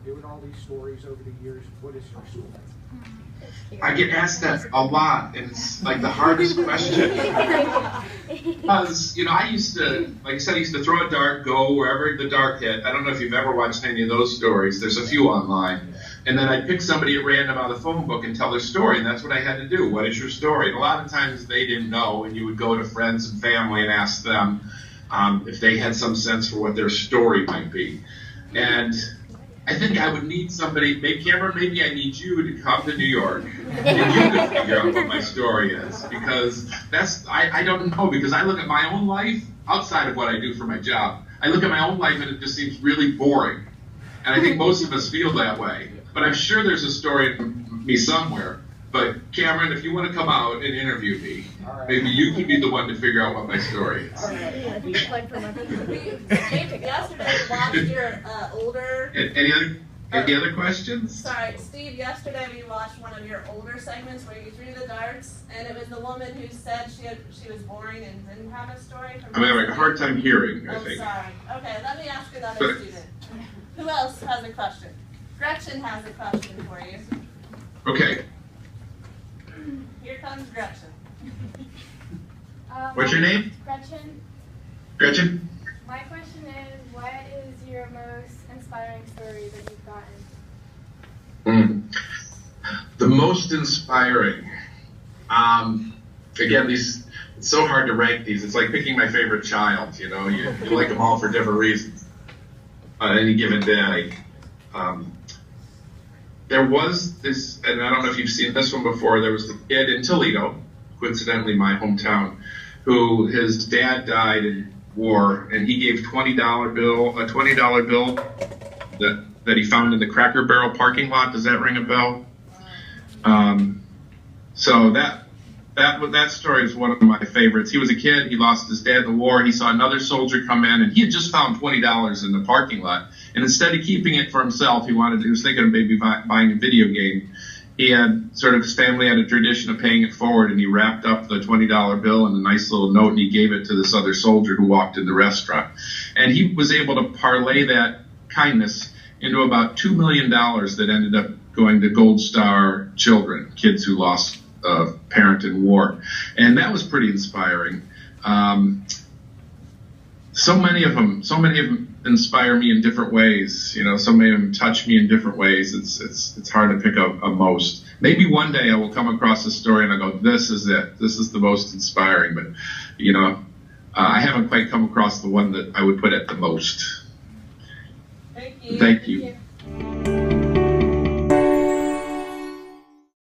doing all these stories over the years. What is your story? I get asked that a lot, and it's like the hardest question. Because, I used to, like I said, I used to throw a dart, go wherever the dart hit. I don't know if you've ever watched any of those stories. There's a few online. And then I'd pick somebody at random out of the phone book and tell their story, and that's what I had to do. What is your story? And a lot of times they didn't know, and you would go to friends and family and ask them if they had some sense for what their story might be. And I think I would need somebody, Cameron, maybe I need you to come to New York and you can figure out what my story is. Because I don't know, because I look at my own life outside of what I do for my job. I look at my own life and it just seems really boring. And I think most of us feel that way. But I'm sure there's a story in me somewhere. But Cameron, if you want to come out and interview me, maybe you can be the one to figure out what my story is. Yesterday we watched your older... Any other questions? Sorry, Steve, yesterday we watched one of your older segments where you threw the darts, and it was the woman who said she was boring and didn't have a story. I'm having a hard time hearing, I think. Oh, sorry. Okay, let me ask another student. Who else has a question? Gretchen has a question for you. Okay. Here comes Gretchen. What's your name? Gretchen. Gretchen? My question is, what is your most inspiring story that you've gotten? The most inspiring. Again, it's so hard to rank these. It's like picking my favorite child, you like them all for different reasons on any given day. There was this, and I don't know if you've seen this one before, there was a kid in Toledo, coincidentally my hometown, who his dad died in war, and he gave a $20 bill that he found in the Cracker Barrel parking lot. Does that ring a bell? So that story is one of my favorites. He was a kid, he lost his dad in the war, he saw another soldier come in, and he had just found $20 in the parking lot. And instead of keeping it for himself, he was thinking of maybe buying a video game. He had his family had a tradition of paying it forward, and he wrapped up the $20 bill in a nice little note, and he gave it to this other soldier who walked in the restaurant. And he was able to parlay that kindness into about $2 million that ended up going to Gold Star children, kids who lost a parent in war. And that was pretty inspiring. So many of them inspire me in different ways. So many of them touch me in different ways. It's hard to pick a most. Maybe one day I will come across a story and I go, this is it. This is the most inspiring. But, I haven't quite come across the one that I would put at the most. Thank you. Thank you.